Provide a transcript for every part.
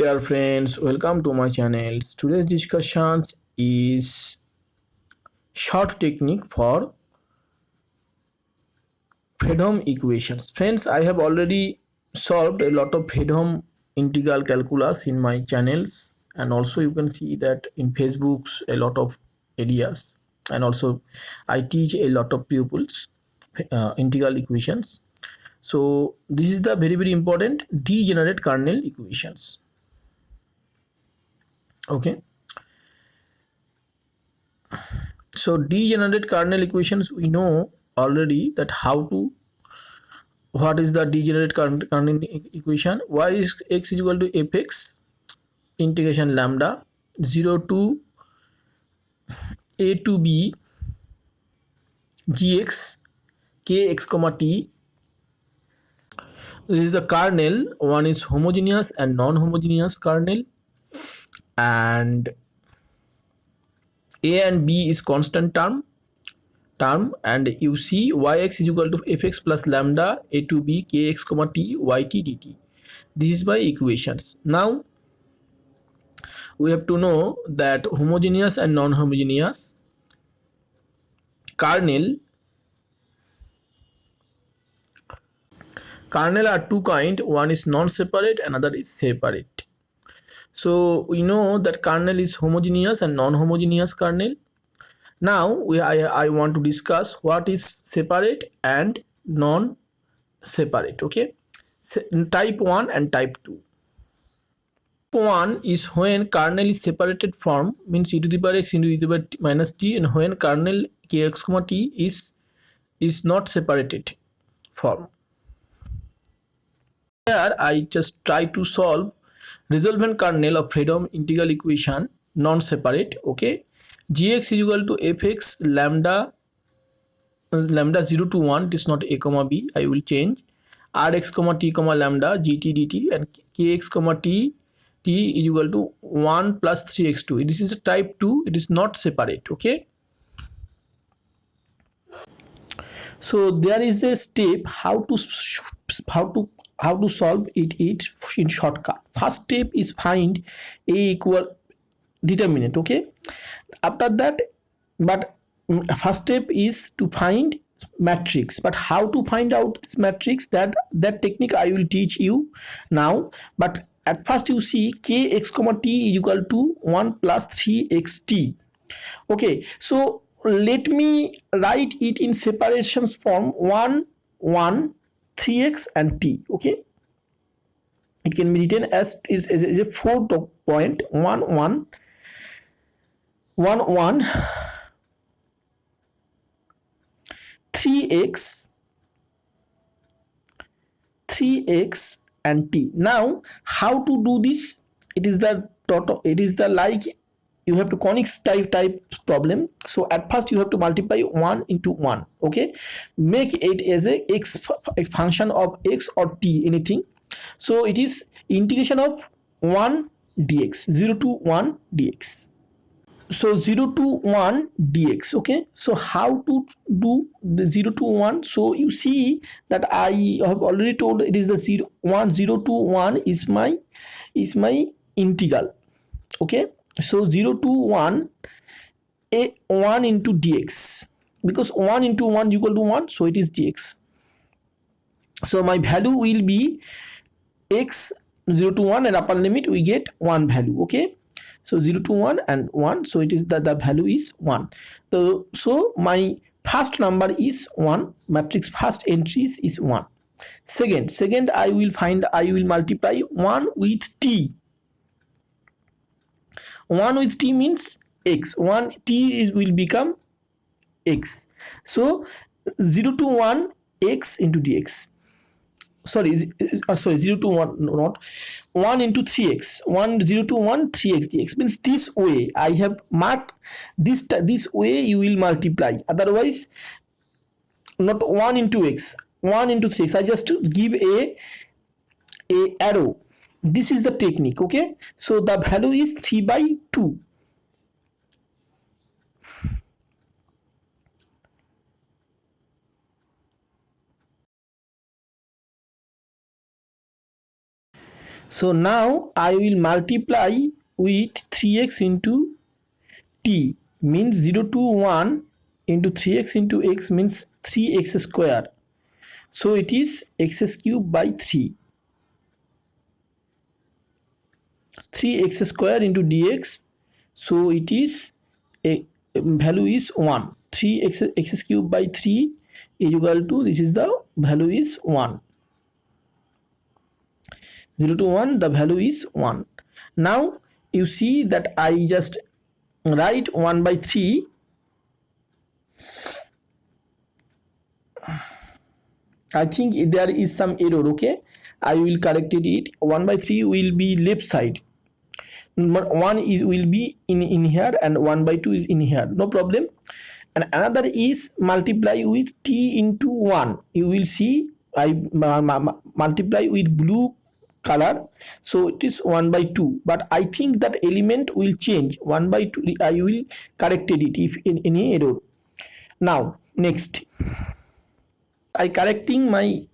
dear friends, welcome to my channel. Today's discussions is short technique for Fredholm equations. Friends, I have already solved a lot of Fredholm integral calculus in my channels, and also you can see that in Facebook's a lot of areas, and also I teach a lot of pupils integral equations. So this is the very important degenerate kernel equations. Okay. So degenerate kernel equations, we know already that what is the degenerate kernel equation. Y is x is equal to fx integration lambda 0 to a to b gx kx comma t. This is the kernel. One is homogeneous and non-homogeneous kernel, and a and b is constant term, and you see yx is equal to fx plus lambda a to b kx comma t yt dt. This is my equations. Now we have to know that homogeneous and non-homogeneous kernel are two kind. One is non-separate, another is separate. So we know that kernel is homogeneous and non-homogeneous kernel. Now I want to discuss what is separate and non-separate. Okay, type 1 and type 2. 1 is when kernel is separated from, means e to the power x into e to the power minus t, and when kernel kx comma t is not separated form. Here I just try to solve resolvent kernel of Fredholm integral equation non-separate. Okay, gx is equal to fx lambda 0 to 1, it is not a comma b, I will change rx comma t comma lambda gt dt, and kx comma t is equal to 1 plus 3x2. This is a type 2, it is not separate. Okay, so there is a step how to solve it in shortcut. First step is find a equal determinant. Okay, after that, but first step is to find matrix, but how to find out this matrix, that technique I will teach you now. But at first you see kx comma t is equal to 1 plus 3xt. Okay, so let me write it in separations form 1 1 3x and t. Okay, it can be written as is a 4.1 1 1 1 3x and t. Now how to do this? It is the total, it is the like you have to conics type problem. So at first you have to multiply 1 into 1. Okay, make it as a function of x or t, anything. So it is integration of 1 dx, 0 to 1 dx. So 0 to 1 dx. Okay, so how to do the 0 to 1? So you see that I have already told it is the 0 to 1 is my integral. Okay, so 0 to 1 a 1 into dx, because 1 into 1 equal to 1, so it is dx. So my value will be x 0 to 1, and upper limit we get 1 value. Okay, so 0 to 1 and 1, so it is that the value is 1. So my first number is 1, matrix first entries is 1. Second I will multiply 1 with t. 1 with t means x, 1 t will become x. So 0 to 1 x into dx. Sorry, 0 to 1, not 1 into 3x, 0 to 1 3x dx, means this way I have marked this way you will multiply. Otherwise, not 1 into x, 1 into 3x, I just give a arrow. This is the technique. Okay, so the value is 3 by 2. So now I will multiply with 3x into t, means 0 to 1 into 3x into x means 3x square. So it is x cube by 3. 3x square into dx. So it is a value is 1. 3x x cube by 3 is equal to, this is the value is 1. 0 to 1, the value is 1. Now you see that I just write 1 by 3. I think there is some error. Okay, I will correct it. 1 by 3 will be left side, but 1 is will be in here, and 1 by 2 is in here, no problem. And another is multiply with t into 1. You will see I multiply with blue color, so it is 1 by 2, but I think that element will change. 1 by 2 I will corrected it if in any error. Now next I correcting my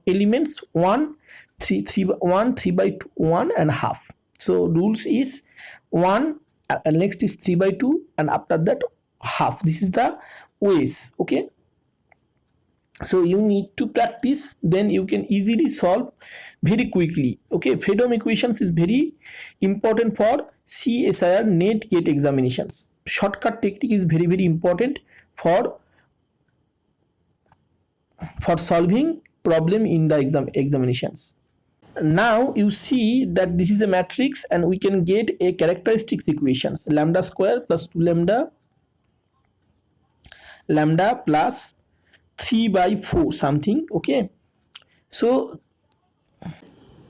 elements 1 3 3 1 3 by 2 1 and half. So rules is 1 and next is 3 by 2 and after that half. This is the ways. Okay, so you need to practice, then you can easily solve very quickly. Okay, Fredholm equations is very important for CSIR NET GATE examinations. Shortcut technique is very important for solving problem in the examinations. Now you see that this is a matrix and we can get a characteristics equations, lambda square plus 2 lambda plus 3 by 4 something. Okay, so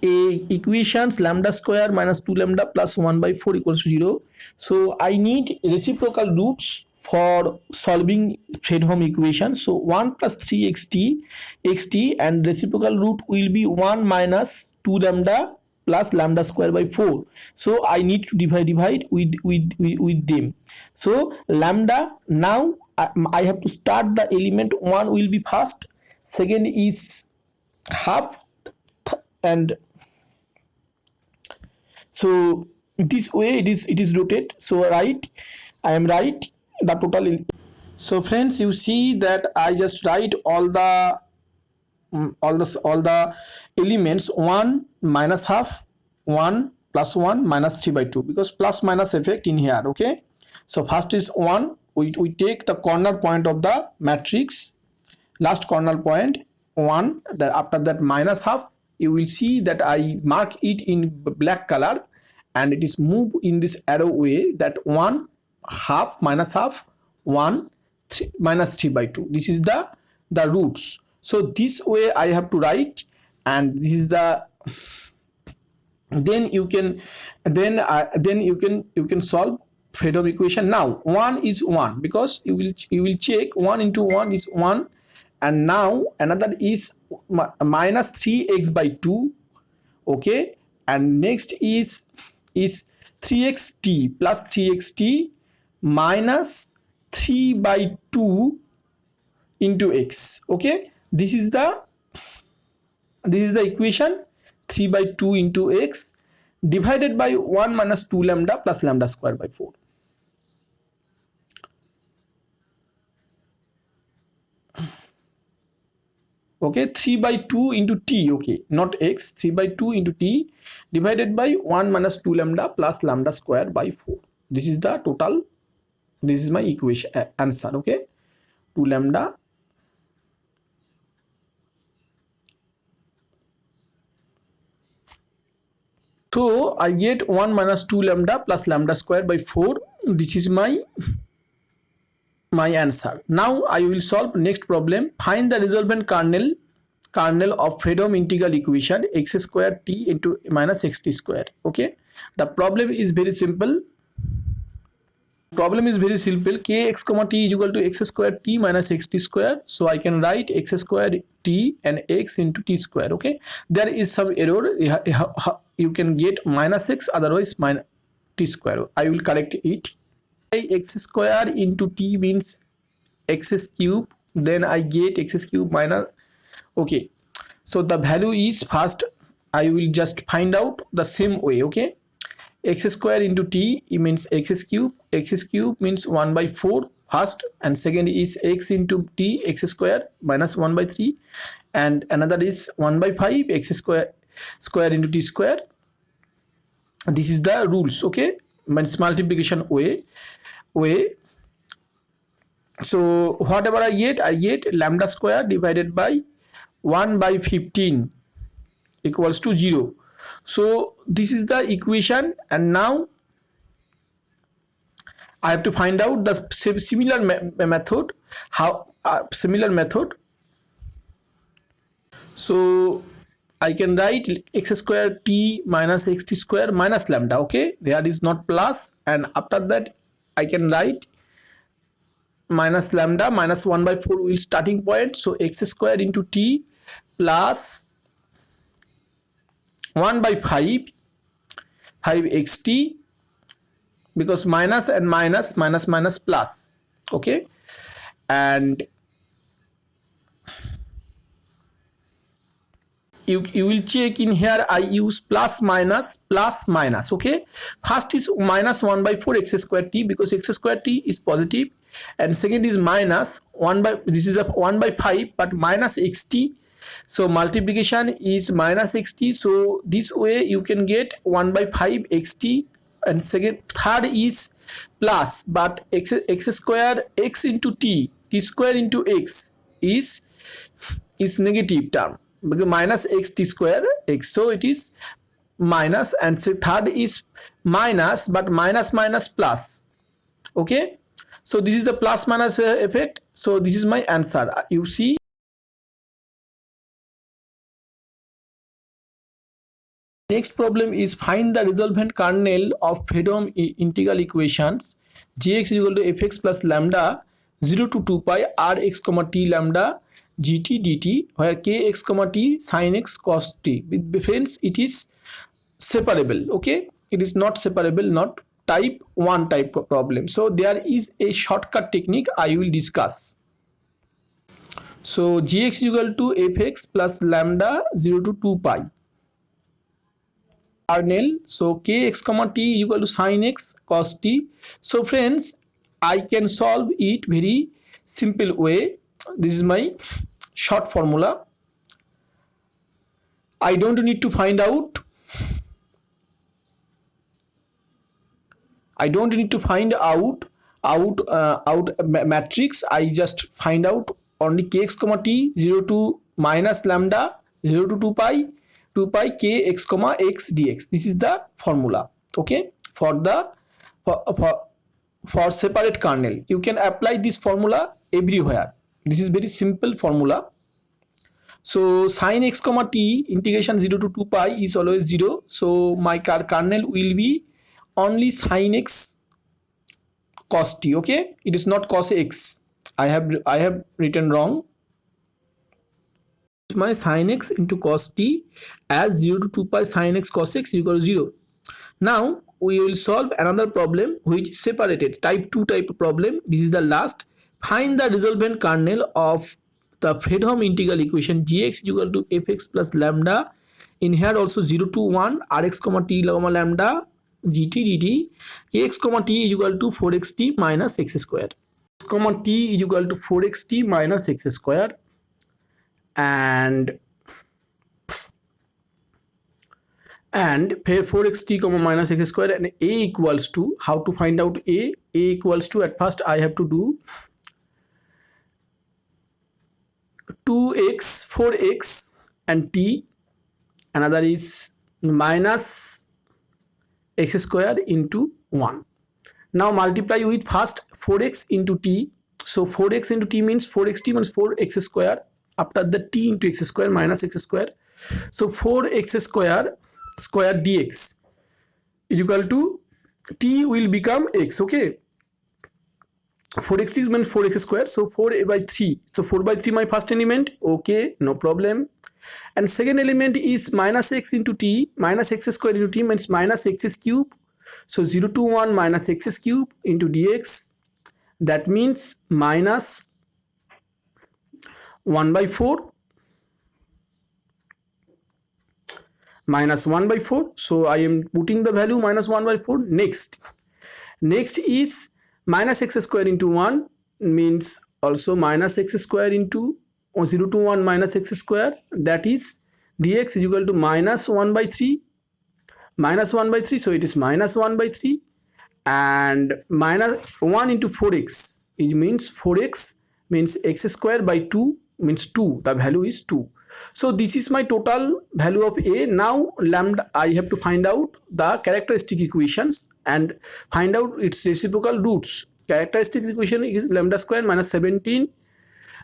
a equations lambda square minus 2 lambda plus 1 by 4 equals to 0. So I need reciprocal roots for solving Fredholm equation. So 1 plus 3 xt and reciprocal root will be 1 minus 2 lambda plus lambda square by 4. So I need to divide with them. So lambda, now I have to start the element 1 will be first, second is half, and so this way it is rotated. So right, I am right the total. So friends, you see that I just write all the elements 1 minus half, 1 plus 1 minus 3 by 2, because plus minus effect in here. Okay, so first is 1, we take the corner point of the matrix, last corner point 1, that after that minus half, you will see that I mark it in black color and it is moved in this arrow way, that 1 half minus half 1 minus 3 by 2. This is the roots. So this way I have to write, and this is the, then you can solve Fredholm equation. Now 1 is 1, because you will check 1 into 1 is 1, and now another is minus 3x by 2. Okay, and next is 3xt plus 3xt minus 3 by 2 into x. Okay, this is the equation, 3 by 2 into x divided by 1 minus 2 lambda plus lambda square by 4. Okay, 3 by 2 into t, okay, not x, 3 by 2 into t divided by 1 minus 2 lambda plus lambda square by 4. This is the total, this is my equation answer. Okay, 2 lambda so I get 1 minus 2 lambda plus lambda square by 4. This is my answer. Now I will solve next problem. Find the resultant kernel of Fredholm integral equation x square t into minus xt square. Okay, the problem is very simple. Kx comma t is equal to x square t minus xt square. So I can write x square t and x into t square. Okay, there is some error. You can get minus x, otherwise minus t square. I will correct it. X square into t means x cube, then I get x cube minus. Okay, so the value is first I will just find out the same way. Okay, x square into t means x cube. X cube means 1 by 4 first, and second is x into t, x square minus 1 by 3, and another is 1 by 5 x square into t square. This is the rules. Okay, means multiplication way. So whatever I get lambda square divided by 1 by 15 equals to 0. So this is the equation, and now I have to find out the similar method. How similar method? So I can write x square t minus xt square minus lambda. Okay, there is not plus, and after that I can write minus lambda minus 1 by 4 will starting point. So x square into t plus 1 by 5 xt, because minus and minus plus. Okay, and you will check in here. I use plus minus. Okay, first is minus 1 by 4 x square t, because x square t is positive, and second is minus 1 by, this is a 1 by 5 but minus xt. So multiplication is minus xt. So this way you can get 1 by 5 xt, and third is plus, but x square x into t square into x is negative term, because minus x t square x, so it is minus, and third is minus, but minus plus. Okay, so this is the plus minus effect. So this is my answer. You see, next problem is find the resultant kernel of Fredholm integral equations gx is equal to fx plus lambda 0 to 2 pi rx comma t lambda gt dt, where kx comma t sin x cos t. Friends, it is separable. Okay, it is not separable, not type 1 type problem. So there is a shortcut technique I will discuss. So gx is equal to fx plus lambda 0 to 2 pi kernel. So kx comma t is equal to sin x cos t. So friends, I can solve it very simple way. This is my short formula. I don't need to find out. I don't need to find out matrix. I just find out only kx comma t 0 to minus lambda 0 to 2 pi kx comma x dx. This is the formula. Okay, for separate kernel. You can apply this formula everywhere. This is very simple formula. So sin x comma t integration 0 to 2 pi is always 0. So my kernel will be only sin x cos t. Okay, it is not cos x. I have written wrong. My sin x into cos t as 0 to 2 pi sin x cos x equals 0. Now we will solve another problem which is separated, type 2 type problem. This is the last. Find the resultant kernel of the Fredholm integral equation gx is equal to fx plus lambda, in here also 0 to 1 rx comma t comma lambda gt dt, kx comma t is equal to 4xt minus x square, x comma t is equal to 4xt minus x square, and 4xt comma minus x square, and a equals to, how to find out a equals to, at first I have to do 2x 4x and t, another is minus x square into 1. Now multiply with first 4x into t. So 4x into t means 4xt means 4x square, after the t into x square minus x square. So 4x square dx is equal to, t will become x. Okay, 4xt means 4x square, so 4 by 3. So 4 by 3 my first element. Okay, no problem. And second element is minus x into t, minus x square into t means minus x cube. So 0 to 1 minus x cube into dx, that means minus 1 by 4 minus 1 by 4. So I am putting the value minus 1 by 4. Next is minus x square into 1 means also minus x square into 0 to 1 minus x square, that is dx is equal to minus 1 by 3, minus 1 by 3, so it is minus 1 by 3, and minus 1 into 4x, it means 4x means x square by 2 means 2, the value is 2. So this is my total value of a. Now lambda, I have to find out the characteristic equations and find out its reciprocal roots. Characteristic equation is lambda square minus 17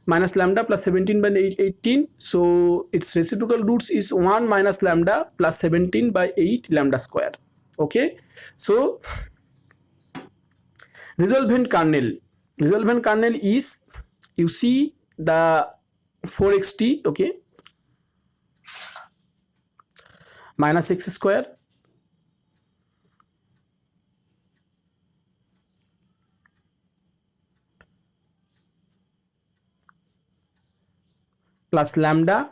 minus lambda plus 17 by 18. So its reciprocal roots is 1 minus lambda plus 17 by 8 lambda square. Okay, so resultant kernel is, you see the 4xt, okay, minus x square plus lambda,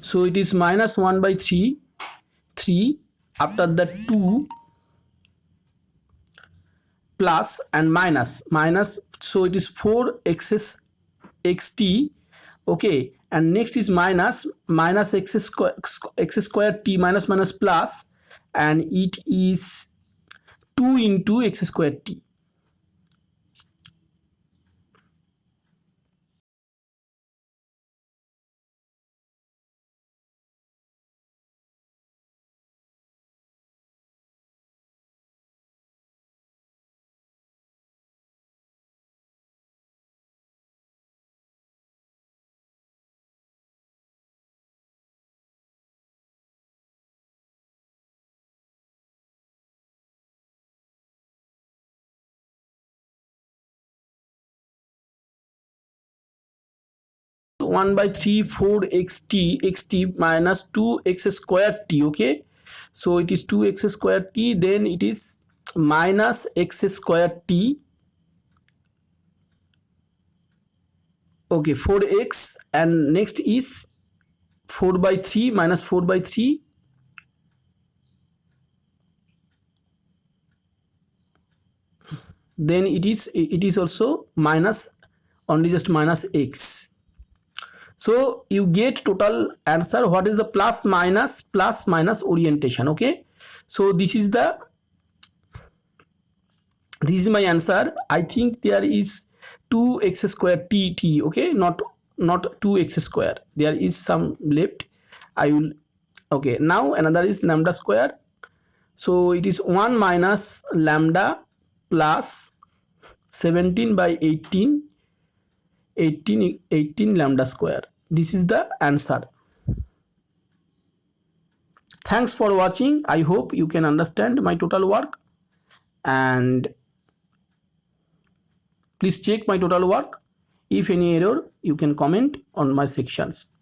so it is minus 1 by 3 after the 2 plus and minus, so it is 4 x xt, okay, and next is minus x square t minus plus, and it is 2 into x square t. One by 3 4 xt minus 2 x square t, okay, so it is 2 x square t, then it is minus x square t, okay, 4x, and next is 4 by 3 minus 4 by 3, then it is also minus, only just minus x. So you get total answer. What is the plus minus orientation? Okay, so this is my answer. I think there is 2x square t, okay, not 2x square, there is some left. I will, okay, now another is lambda square, so it is 1 minus lambda plus 17 by 18 lambda square. This is the answer. Thanks for watching. I hope you can understand my total work, and please check my total work. If any error, you can comment on my sections.